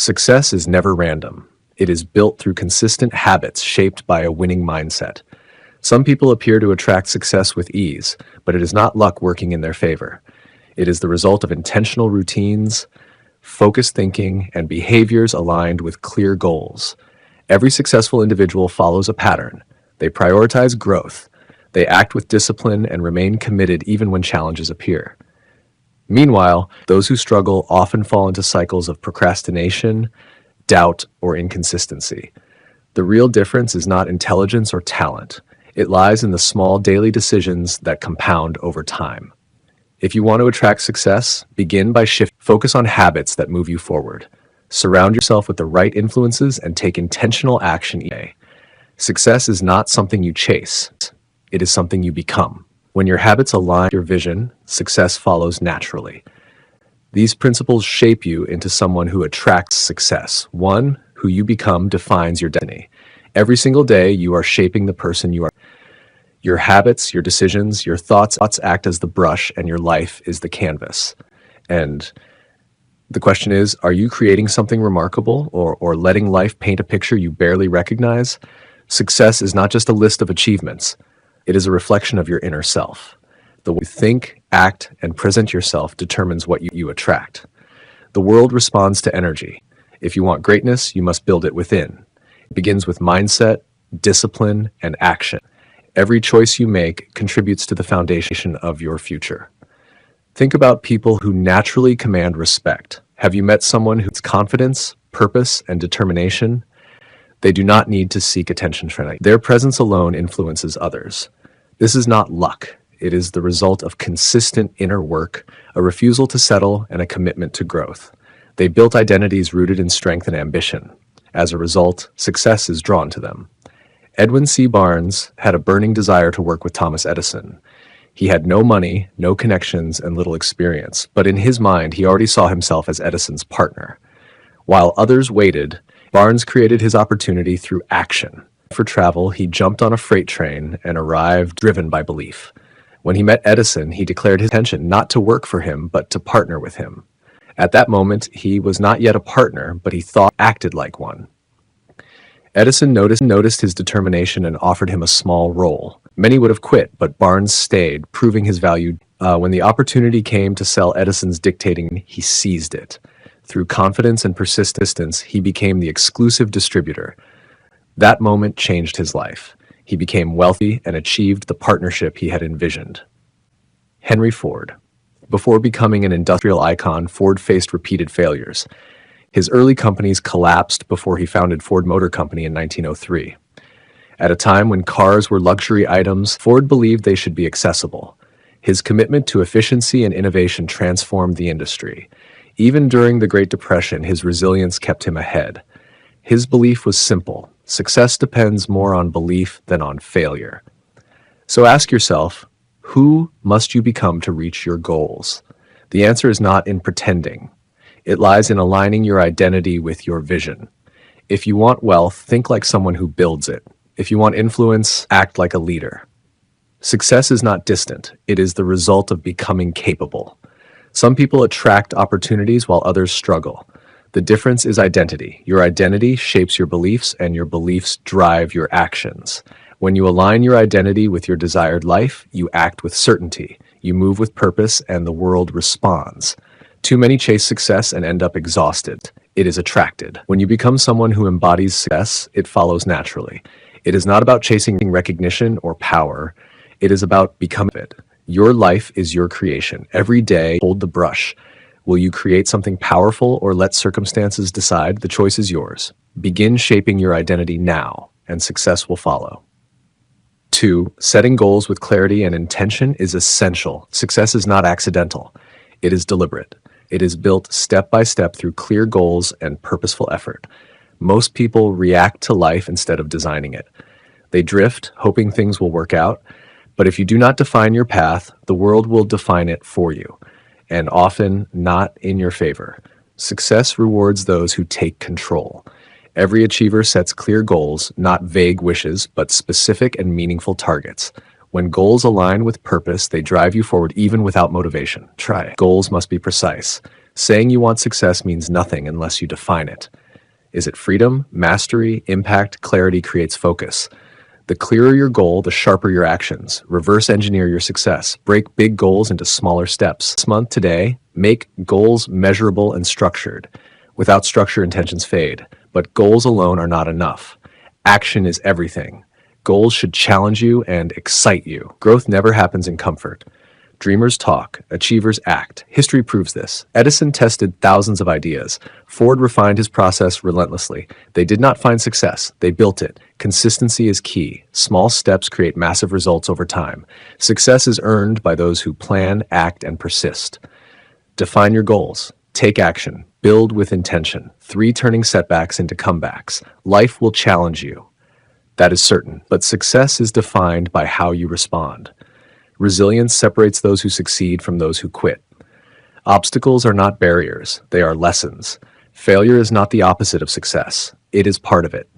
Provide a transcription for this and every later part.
Success is never random. It is built through consistent habits shaped by a winning mindset. Some people appear to attract success with ease, but it is not luck working in their favor. It is the result of intentional routines, focused thinking, and behaviors aligned with clear goals. Every successful individual follows a pattern. They prioritize growth. They act with discipline and remain committed even when challenges appear. Meanwhile, those who struggle often fall into cycles of procrastination, doubt, or inconsistency. The real difference is not intelligence or talent. It lies in the small daily decisions that compound over time. If you want to attract success, begin by focus on habits that move you forward. Surround yourself with the right influences and take intentional action each day. Success is not something you chase. It is something you become. When your habits align with your vision, success follows naturally. These principles shape you into someone who attracts success. One, who you become defines your destiny. Every single day, you are shaping the person you are. Your habits, your decisions, your thoughts act as the brush, and your life is the canvas. And the question is, are you creating something remarkable or letting life paint a picture you barely recognize? Success is not just a list of achievements. It is a reflection of your inner self. The way you think, act, and present yourself determines what you attract. The world responds to energy. If you want greatness, you must build it within. It begins with mindset, discipline, and action. Every choice you make contributes to the foundation of your future. Think about people who naturally command respect. Have you met someone whose confidence, purpose, and determination? They do not need to seek attention from anyone. Their presence alone influences others. This is not luck. It is the result of consistent inner work, a refusal to settle, and a commitment to growth. They built identities rooted in strength and ambition. As a result, success is drawn to them. Edwin C. Barnes had a burning desire to work with Thomas Edison. He had no money, no connections, and little experience, but in his mind, he already saw himself as Edison's partner. While others waited, Barnes created his opportunity through action. For travel, he jumped on a freight train and arrived driven by belief. When he met Edison, he declared his intention not to work for him, but to partner with him. At that moment, he was not yet a partner, but he acted like one. Edison noticed his determination and offered him a small role. Many would have quit, but Barnes stayed, proving his value. When the opportunity came to sell Edison's dictating, he seized it. Through confidence and persistence, he became the exclusive distributor. That moment changed his life. He became wealthy and achieved the partnership he had envisioned. Henry Ford. Before becoming an industrial icon, Ford faced repeated failures. His early companies collapsed before he founded Ford Motor Company in 1903. At a time when cars were luxury items, Ford believed they should be accessible. His commitment to efficiency and innovation transformed the industry. Even during the Great Depression, his resilience kept him ahead. His belief was simple: success depends more on belief than on failure. So ask yourself, who must you become to reach your goals? The answer is not in pretending. It lies in aligning your identity with your vision. If you want wealth, think like someone who builds it. If you want influence, act like a leader. Success is not distant. It is the result of becoming capable. Some people attract opportunities while others struggle. The difference is identity. Your identity shapes your beliefs, and your beliefs drive your actions. When you align your identity with your desired life, you act with certainty. You move with purpose, and the world responds. Too many chase success and end up exhausted. It is attracted. When you become someone who embodies success, it follows naturally. It is not about chasing recognition or power. It is about becoming it. Your life is your creation. Every day, hold the brush. Will you create something powerful or let circumstances decide? The choice is yours. Begin shaping your identity now, and success will follow. 2. Setting goals with clarity and intention is essential. Success is not accidental. It is deliberate. It is built step by step through clear goals and purposeful effort. Most people react to life instead of designing it. They drift, hoping things will work out. But if you do not define your path, the world will define it for you, and often not in your favor. Success rewards those who take control. Every achiever sets clear goals, not vague wishes, but specific and meaningful targets. When goals align with purpose, they drive you forward even without motivation. Try it. Goals must be precise. Saying you want success means nothing unless you define it. Is it freedom, mastery, impact? Clarity creates focus. The clearer your goal, the sharper your actions. Reverse engineer your success. Break big goals into smaller steps. This month, today, make goals measurable and structured. Without structure, intentions fade. But goals alone are not enough. Action is everything. Goals should challenge you and excite you. Growth never happens in comfort. Dreamers talk, achievers act. History proves this. Edison tested thousands of ideas. Ford refined his process relentlessly. They did not find success, they built it. Consistency is key. Small steps create massive results over time. Success is earned by those who plan, act, and persist. Define your goals. Take action. Build with intention. 3 turning setbacks into comebacks. Life will challenge you. That is certain. But success is defined by how you respond. Resilience separates those who succeed from those who quit. Obstacles are not barriers, they are lessons. Failure is not the opposite of success, it is part of it.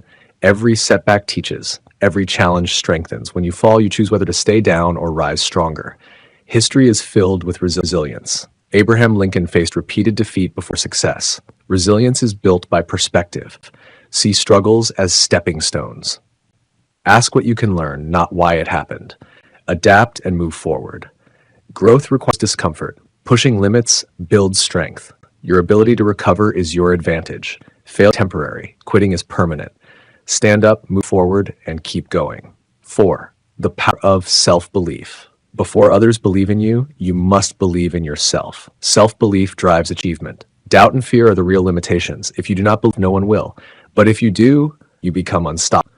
Every setback teaches, every challenge strengthens. When you fall, you choose whether to stay down or rise stronger. History is filled with resilience. Abraham Lincoln faced repeated defeat before success. Resilience is built by perspective. See struggles as stepping stones. Ask what you can learn, not why it happened. Adapt and move forward. Growth requires discomfort. Pushing limits builds strength. Your ability to recover is your advantage. Fail temporary. Quitting is permanent. Stand up, move forward, and keep going. 4. The power of self-belief. Before others believe in you, you must believe in yourself. Self-belief drives achievement. Doubt and fear are the real limitations. If you do not believe, no one will. But if you do, you become unstoppable.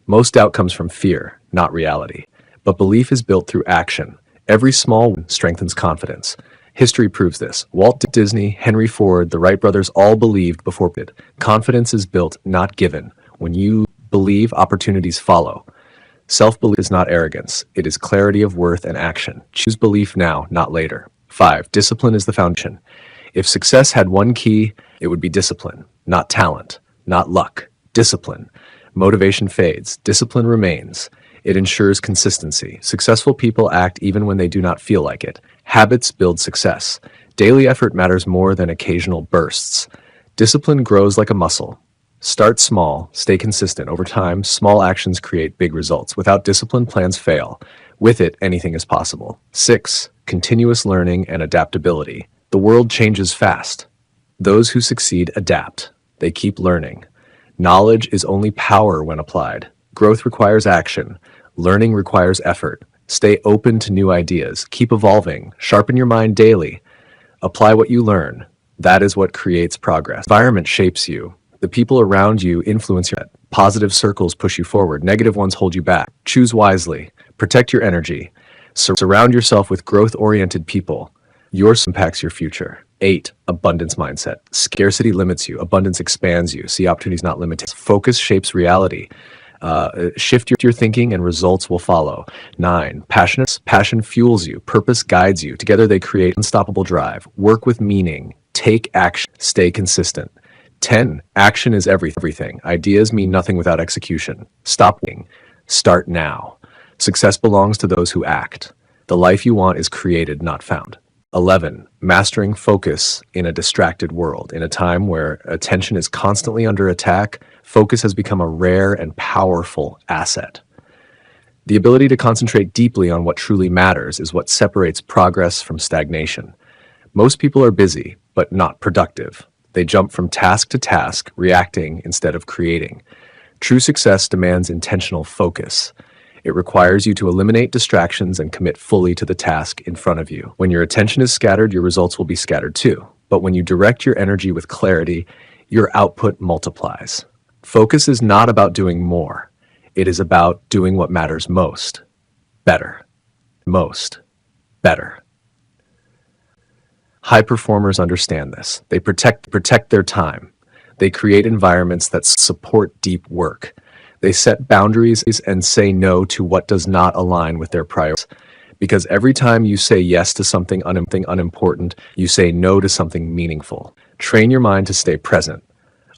Most doubt comes from fear, not reality. But belief is built through action. Every small win strengthens confidence. History proves this. Walt Disney, Henry Ford, the Wright brothers all believed before it. Confidence is built, not given. When you believe, opportunities follow. Self-belief is not arrogance. It is clarity of worth and action. Choose belief now, not later. 5. Discipline is the foundation. If success had one key, it would be discipline, not talent, not luck. Discipline. Motivation fades. Discipline remains. It ensures consistency. Successful people act even when they do not feel like it. Habits build success. Daily effort matters more than occasional bursts. Discipline grows like a muscle. Start small, stay consistent. Over time, small actions create big results. Without discipline, plans fail. With it, anything is possible. 6. Continuous learning and adaptability. The world changes fast. Those who succeed adapt. They keep learning. Knowledge is only power when applied. Growth requires action. Learning requires effort. Stay open to new ideas. Keep evolving. Sharpen your mind daily. Apply what you learn. That is what creates progress. Environment shapes you. The people around you influence you. Positive circles push you forward. Negative ones hold you back. Choose wisely. Protect your energy. Surround yourself with growth-oriented people. Yours impacts your future. 8. Abundance mindset. Scarcity limits you. Abundance expands you. See opportunities, not limitations. Focus shapes reality. Shift your thinking and results will follow. 9. Passion fuels you. Purpose guides you. Together they create unstoppable drive. Work with meaning. Take action. Stay consistent. 10. Action is everything. Ideas mean nothing without execution. Stop waiting. Start now. Success belongs to those who act. The life you want is created, not found. 11. Mastering focus in a distracted world. In a time where attention is constantly under attack, focus has become a rare and powerful asset. The ability to concentrate deeply on what truly matters is what separates progress from stagnation. Most people are busy, but not productive. They jump from task to task, reacting instead of creating. True success demands intentional focus. It requires you to eliminate distractions and commit fully to the task in front of you. When your attention is scattered, your results will be scattered too. But when you direct your energy with clarity, your output multiplies. Focus is not about doing more. It is about doing what matters most, better. Most, better. High performers understand this. They protect their time. They create environments that support deep work. They set boundaries and say no to what does not align with their priorities. Because every time you say yes to something unimportant, you say no to something meaningful. Train your mind to stay present.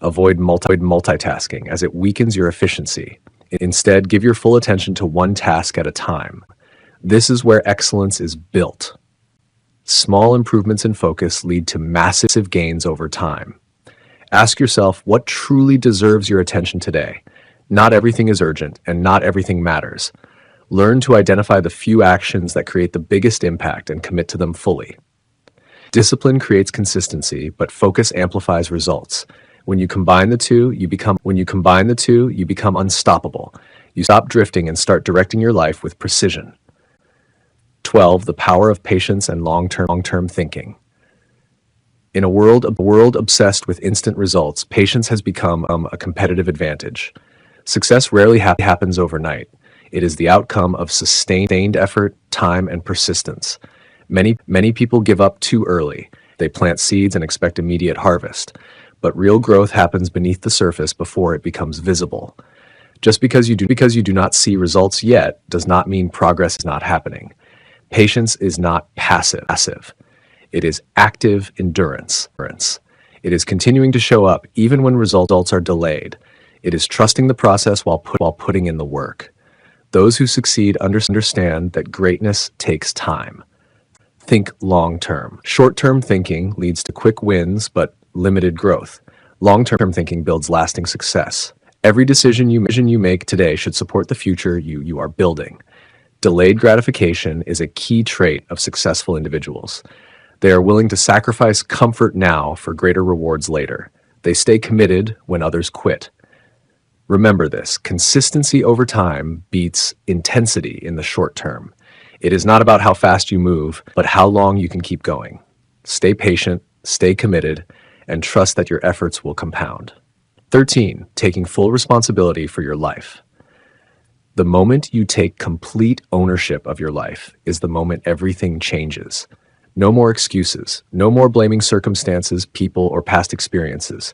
Avoid multitasking as it weakens your efficiency. Instead, give your full attention to one task at a time. This is where excellence is built. Small improvements in focus lead to massive gains over time. Ask yourself what truly deserves your attention today. Not everything is urgent, and not everything matters. Learn to identify the few actions that create the biggest impact and commit to them fully. Discipline creates consistency, but focus amplifies results. When you combine the two, you become unstoppable. You stop drifting and start directing your life with precision. 12. The power of patience and long-term thinking. In a world obsessed with instant results, patience has become a competitive advantage. Success rarely happens overnight. It is the outcome of sustained effort, time, and persistence. Many people give up too early. They plant seeds and expect immediate harvest. But real growth happens beneath the surface before it becomes visible. Just because you do not see results yet does not mean progress is not happening. Patience is not passive. It is active endurance. It is continuing to show up even when results are delayed. It is trusting the process while putting in the work. Those who succeed understand that greatness takes time. Think long-term. Short-term thinking leads to quick wins but limited growth. Long-term thinking builds lasting success. Every decision you make today should support the future you are building. Delayed gratification is a key trait of successful individuals. They are willing to sacrifice comfort now for greater rewards later. They stay committed when others quit. Remember this: consistency over time beats intensity in the short term. It is not about how fast you move, but how long you can keep going. Stay patient, stay committed, and trust that your efforts will compound. 13. Taking full responsibility for your life. The moment you take complete ownership of your life is the moment everything changes. No more excuses, no more blaming circumstances, people, or past experiences.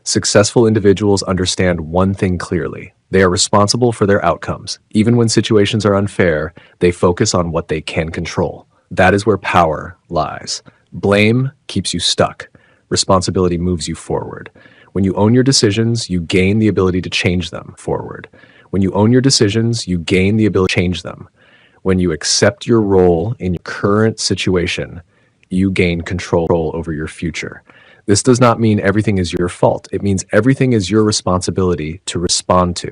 Successful individuals understand one thing clearly: they are responsible for their outcomes. Even when situations are unfair, they focus on what they can control. That is where power lies. Blame keeps you stuck. Responsibility moves you forward. When you own your decisions, you gain the ability to change them forward. When you own your decisions, you gain the ability to change them. When you accept your role in your current situation, you gain control over your future. This does not mean everything is your fault. It means everything is your responsibility to respond to.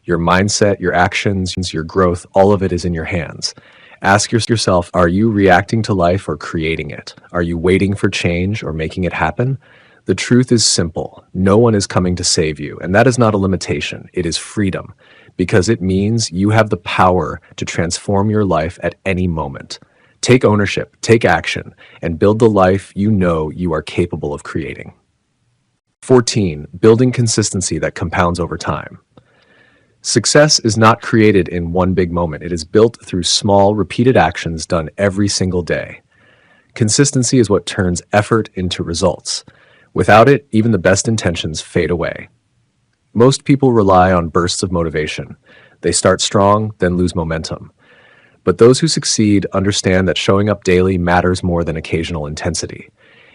Your mindset, your actions, your growth, all of it is in your hands. Ask yourself, are you reacting to life or creating it? Are you waiting for change or making it happen? The truth is simple. No one is coming to save you, and that is not a limitation. It is freedom, because it means you have the power to transform your life at any moment. Take ownership, take action, and build the life you know you are capable of creating. 14. Building consistency that compounds over time. Success is not created in one big moment. It is built through small, repeated actions done every single day. Consistency is what turns effort into results. Without it, even the best intentions fade away. Most people rely on bursts of motivation. They start strong, then lose momentum. But those who succeed understand that showing up daily matters more than occasional intensity.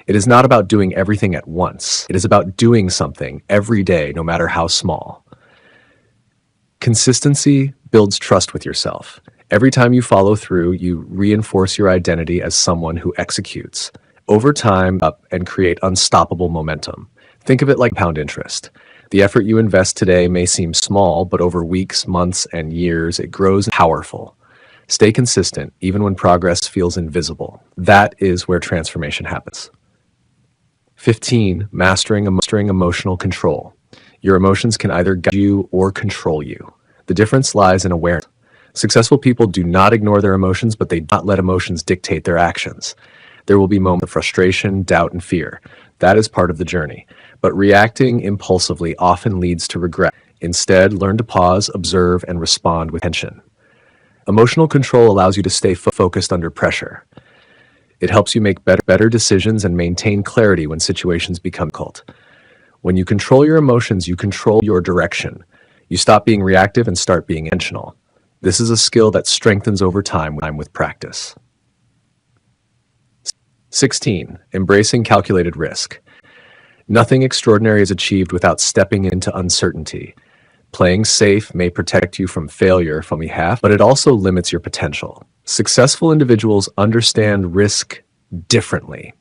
It is not about doing everything at once. It is about doing something every day, no matter how small. Consistency builds trust with yourself. Every time you follow through, you reinforce your identity as someone who executes. Over time, up and create unstoppable momentum. Think of it like compound interest. The effort you invest today may seem small, but over weeks, months, and years, it grows powerful. Stay consistent, even when progress feels invisible. That is where transformation happens. 15. Mastering emotional control. Your emotions can either guide you or control you. The difference lies in awareness. Successful people do not ignore their emotions, but they do not let emotions dictate their actions. There will be moments of frustration, doubt, and fear. That is part of the journey. But reacting impulsively often leads to regret. Instead, learn to pause, observe, and respond with attention. Emotional control allows you to stay focused under pressure. It helps you make better decisions and maintain clarity when situations become difficult. When you control your emotions, you control your direction. You stop being reactive and start being intentional. This is a skill that strengthens over time with practice. 16. Embracing calculated risk. Nothing extraordinary is achieved without stepping into uncertainty. Playing safe may protect you from failure, but it also limits your potential. Successful individuals understand risk differently.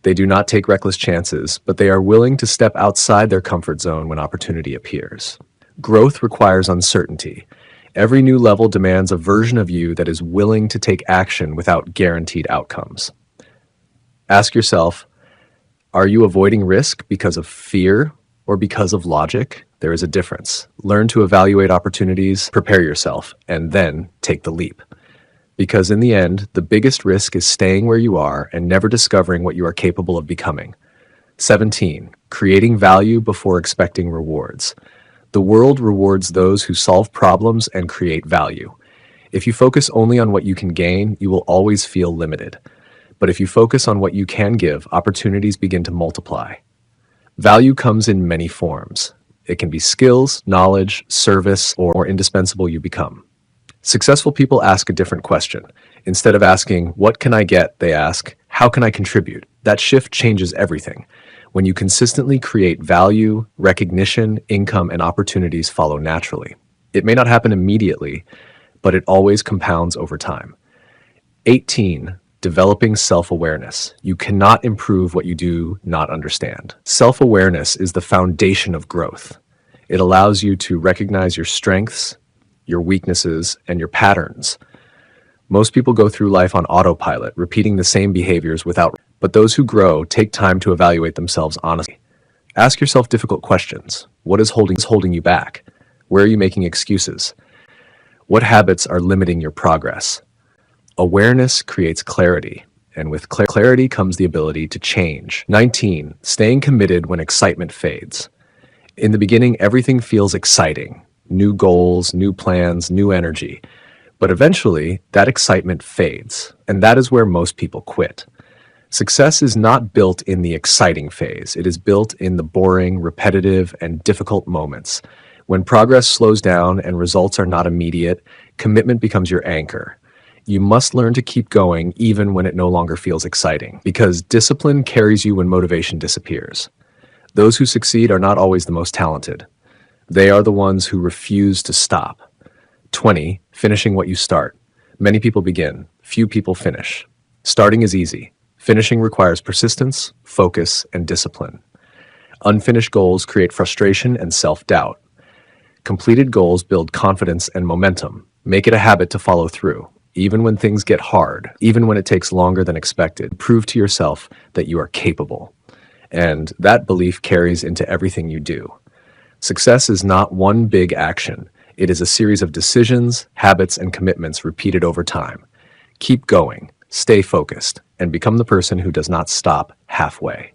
They do not take reckless chances, but they are willing to step outside their comfort zone when opportunity appears. Growth requires uncertainty. Every new level demands a version of you that is willing to take action without guaranteed outcomes. Ask yourself, are you avoiding risk because of fear or because of logic? There is a difference. Learn to evaluate opportunities, prepare yourself, and then take the leap. Because in the end, the biggest risk is staying where you are and never discovering what you are capable of becoming. 17. Creating value before expecting rewards. The world rewards those who solve problems and create value. If you focus only on what you can gain, you will always feel limited. But if you focus on what you can give, opportunities begin to multiply. Value comes in many forms. It can be skills, knowledge, service, or indispensable you become. Successful people ask a different question. Instead of asking, what can I get? They ask, how can I contribute? That shift changes everything. When you consistently create value, recognition, income, and opportunities follow naturally. It may not happen immediately, but it always compounds over time. 18. Developing self-awareness. You cannot improve what you do not understand. Self-awareness is the foundation of growth. It allows you to recognize your strengths, your weaknesses, and your patterns. Most people go through life on autopilot, repeating the same behaviors but those who grow take time to evaluate themselves honestly. Ask yourself difficult questions. What is holding you back? Where are you making excuses? What habits are limiting your progress? Awareness creates clarity, and with clarity comes the ability to change. 19. Staying committed when excitement fades. In the beginning, everything feels exciting. New goals, new plans, new energy. But eventually, that excitement fades, and that is where most people quit. Success is not built in the exciting phase. It is built in the boring, repetitive, and difficult moments. When progress slows down and results are not immediate, commitment becomes your anchor. You must learn to keep going even when it no longer feels exciting, because discipline carries you when motivation disappears. Those who succeed are not always the most talented. They are the ones who refuse to stop. 20. Finishing what you start. Many people begin. Few people finish. Starting is easy. Finishing requires persistence, focus, and discipline. Unfinished goals create frustration and self-doubt. Completed goals build confidence and momentum. Make it a habit to follow through. Even when things get hard, even when it takes longer than expected, prove to yourself that you are capable. And that belief carries into everything you do. Success is not one big action. It is a series of decisions, habits, and commitments repeated over time. Keep going, stay focused, and become the person who does not stop halfway.